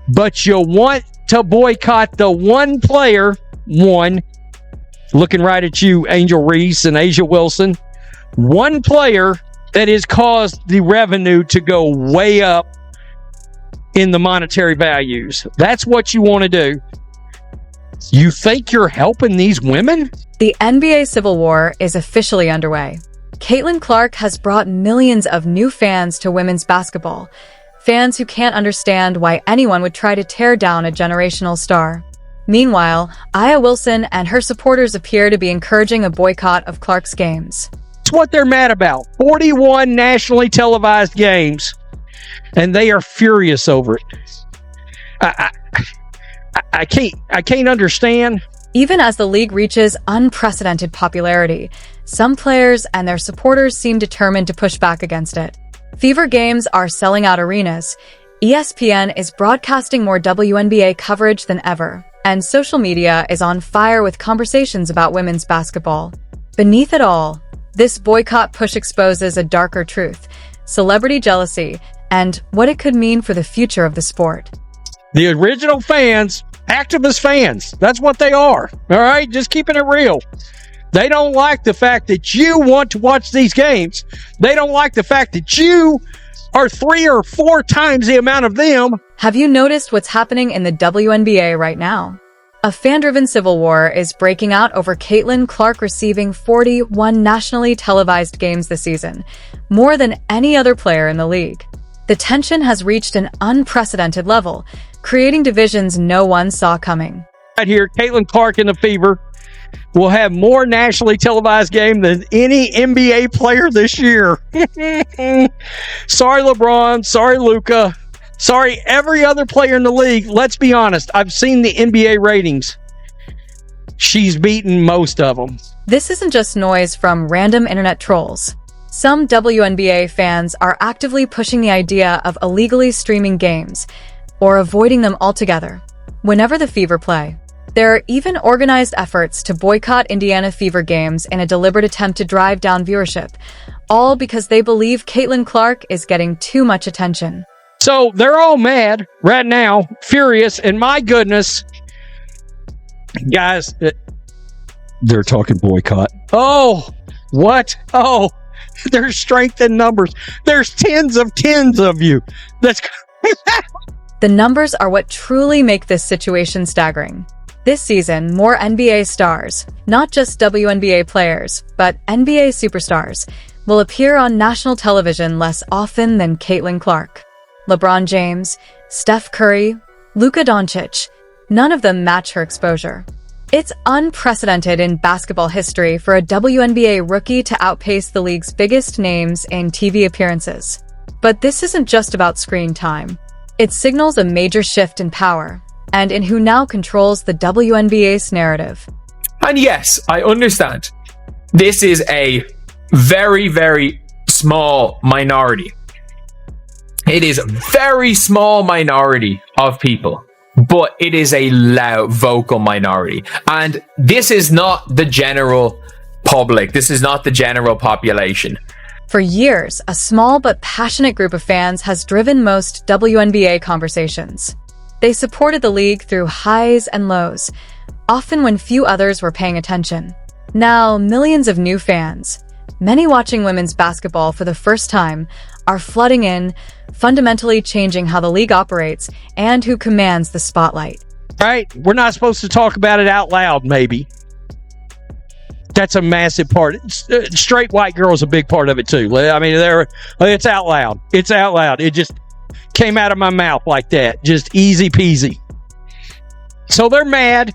but you want to boycott the one player, looking right at you, Angel Reese and Asia Wilson, one player that has caused the revenue to go way up in the monetary values. That's what you want to do. You think you're helping these women? The NBA Civil War is officially underway. Caitlin Clark has brought millions of new fans to women's basketball, fans who can't understand why anyone would try to tear down a generational star. Meanwhile, Aya Wilson and her supporters appear to be encouraging a boycott of Clark's games. It's what they're mad about. 41 nationally televised games, and they are furious over it. I can't understand. Even as the league reaches unprecedented popularity, some players and their supporters seem determined to push back against it. Fever games are selling out arenas. ESPN is broadcasting more WNBA coverage than ever, and social media is on fire with conversations about women's basketball. Beneath it all, this boycott push exposes a darker truth, celebrity jealousy, and what it could mean for the future of the sport. The original fans, activist fans, that's what they are. All right, just keeping it real. They don't like the fact that you want to watch these games. They don't like the fact that you are 3 or 4 times the amount of them. Have you noticed what's happening in the WNBA right now? A fan-driven civil war is breaking out over Caitlin Clark receiving 41 nationally televised games this season, more than any other player in the league. The tension has reached an unprecedented level, creating divisions no one saw coming. Right here, Caitlin Clark in the Fever will have more nationally televised game than any NBA player this year. Sorry, LeBron. Sorry, Luka. Sorry, every other player in the league. Let's be honest. I've seen the NBA ratings. She's beaten most of them. This isn't just noise from random internet trolls. Some WNBA fans are actively pushing the idea of illegally streaming games or avoiding them altogether whenever the Fever play. There are even organized efforts to boycott Indiana Fever games in a deliberate attempt to drive down viewership, all because they believe Caitlin Clark is getting too much attention. So they're all mad right now, furious, and my goodness, guys, they're talking boycott. Oh, what? Oh, there's strength in numbers. There's tens of you. That's The numbers are what truly make this situation staggering. This season, more NBA stars, not just WNBA players, but NBA superstars, will appear on national television less often than Caitlin Clark. LeBron James, Steph Curry, Luka Doncic, none of them match her exposure. It's unprecedented in basketball history for a WNBA rookie to outpace the league's biggest names in TV appearances. But this isn't just about screen time. It signals a major shift in power, and in who now controls the WNBA's narrative. And yes, I understand. This is a very, very small minority. It is a very small minority of people, but it is a loud, vocal minority. And this is not the general public. This is not the general population. For years, a small but passionate group of fans has driven most WNBA conversations. They supported the league through highs and lows, often when few others were paying attention. Now, millions of new fans, many watching women's basketball for the first time, are flooding in, fundamentally changing how the league operates and who commands the spotlight. right. We're not supposed to talk about it out loud, maybe. That's a massive part. Straight white girl's a big part of it, too. I mean, it's out loud. It's out loud. It just came out of my mouth like that. Just easy peasy. So they're mad,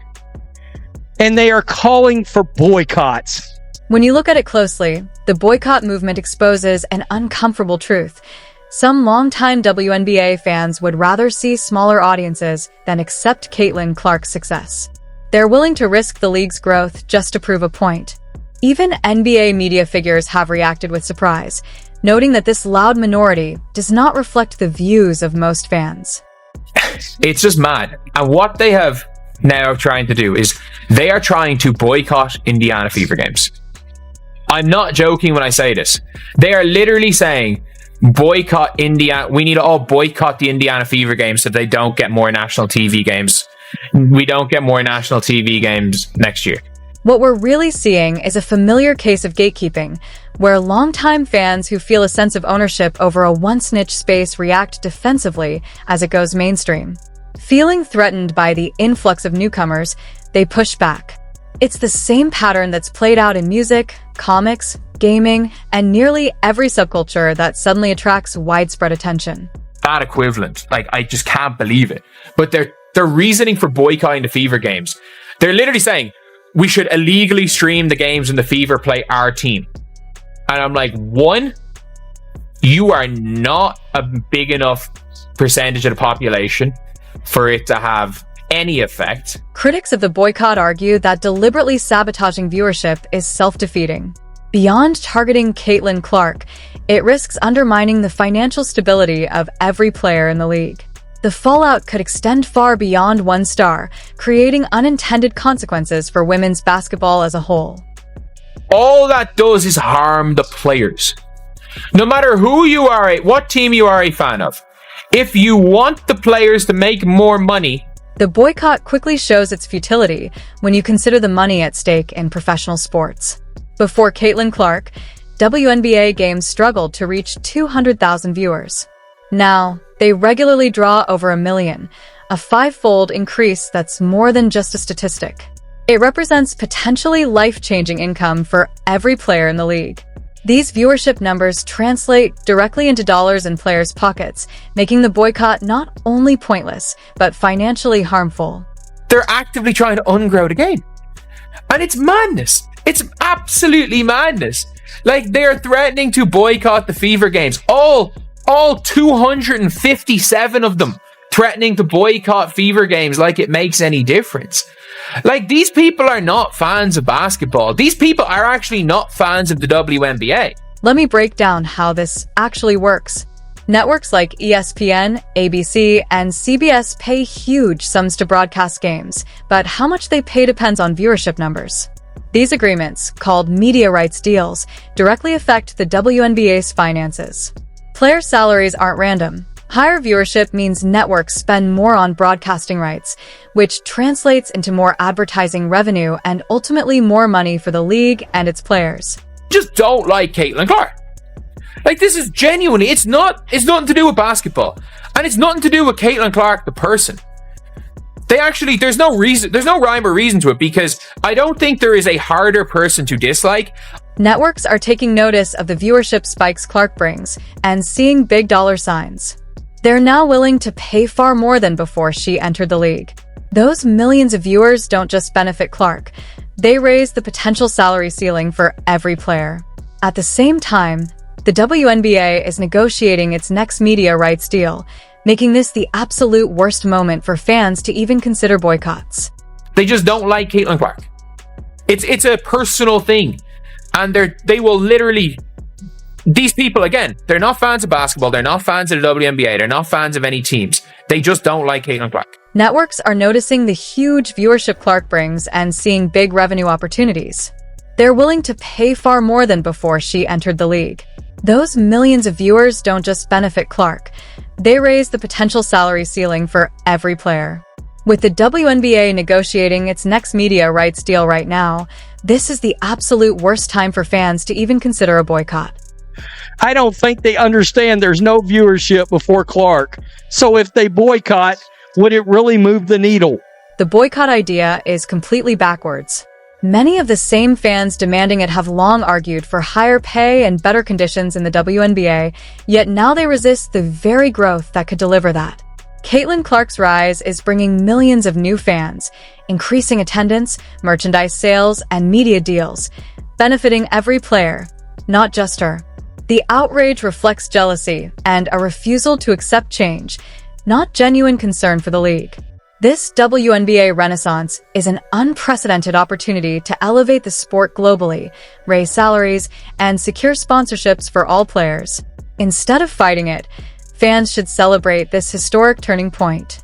and they are calling for boycotts. When you look at it closely, the boycott movement exposes an uncomfortable truth. Some longtime WNBA fans would rather see smaller audiences than accept Caitlin Clark's success. They're willing to risk the league's growth just to prove a point. Even NBA media figures have reacted with surprise, noting that this loud minority does not reflect the views of most fans. It's just mad. And what they have now trying to do is they are trying to boycott Indiana Fever games. I'm not joking when I say this. They are literally saying boycott Indiana. We need to all boycott the Indiana Fever games so they don't get more national TV games. We don't get more national TV games next year. What we're really seeing is a familiar case of gatekeeping, where longtime fans who feel a sense of ownership over a once-niche space react defensively as it goes mainstream. Feeling threatened by the influx of newcomers, they push back. It's the same pattern that's played out in music, comics, gaming, and nearly every subculture that suddenly attracts widespread attention. That equivalent, like, I just can't believe it. But they're reasoning for boycotting the Fever games. They're literally saying, we should illegally stream the games when the Fever play our team. And I'm like, one, you are not a big enough percentage of the population for it to have any effect. Critics of the boycott argue that deliberately sabotaging viewership is self-defeating. Beyond targeting Caitlin Clark, it risks undermining the financial stability of every player in the league. The fallout could extend far beyond one star, creating unintended consequences for women's basketball as a whole. All that does is harm the players. No matter who you are, what team you are a fan of, if you want the players to make more money, the boycott quickly shows its futility when you consider the money at stake in professional sports. Before Caitlin Clark, WNBA games struggled to reach 200,000 viewers. Now, they regularly draw over 1 million, a 5-fold increase that's more than just a statistic. It represents potentially life-changing income for every player in the league. These viewership numbers translate directly into dollars in players' pockets, making the boycott not only pointless, but financially harmful. They're actively trying to ungrow the game. And it's madness. It's absolutely madness. Like, they're threatening to boycott the Fever games. All 257 of them threatening to boycott Fever games like it makes any difference. Like, these people are not fans of basketball. These people are actually not fans of the WNBA. Let me break down how this actually works. Networks like ESPN, ABC, and CBS pay huge sums to broadcast games, but how much they pay depends on viewership numbers. These agreements, called media rights deals, directly affect the WNBA's finances. Player salaries aren't random. Higher viewership means networks spend more on broadcasting rights, which translates into more advertising revenue and ultimately more money for the league and its players. Just don't like Caitlin Clark. Like, this is genuinely, it's nothing to do with basketball. And it's nothing to do with Caitlin Clark, the person. There's no rhyme or reason to it, because I don't think there is a harder person to dislike. Networks are taking notice of the viewership spikes Clark brings and seeing big dollar signs. They're now willing to pay far more than before she entered the league. Those millions of viewers don't just benefit Clark. They raise the potential salary ceiling for every player. At the same time, the WNBA is negotiating its next media rights deal, making this the absolute worst moment for fans to even consider boycotts. They just don't like Caitlin Clark. It's a personal thing. And they will literally... These people, again, they're not fans of basketball. They're not fans of the WNBA. They're not fans of any teams. They just don't like Caitlin Clark. Networks are noticing the huge viewership Clark brings and seeing big revenue opportunities. They're willing to pay far more than before she entered the league. Those millions of viewers don't just benefit Clark. They raise the potential salary ceiling for every player. With the WNBA negotiating its next media rights deal right now, this is the absolute worst time for fans to even consider a boycott. I don't think they understand there's no viewership before Clark. So if they boycott, would it really move the needle? The boycott idea is completely backwards. Many of the same fans demanding it have long argued for higher pay and better conditions in the WNBA, yet now they resist the very growth that could deliver that. Caitlin Clark's rise is bringing millions of new fans, increasing attendance, merchandise sales, and media deals, benefiting every player, not just her. The outrage reflects jealousy and a refusal to accept change, not genuine concern for the league. This WNBA renaissance is an unprecedented opportunity to elevate the sport globally, raise salaries, and secure sponsorships for all players. Instead of fighting it, fans should celebrate this historic turning point.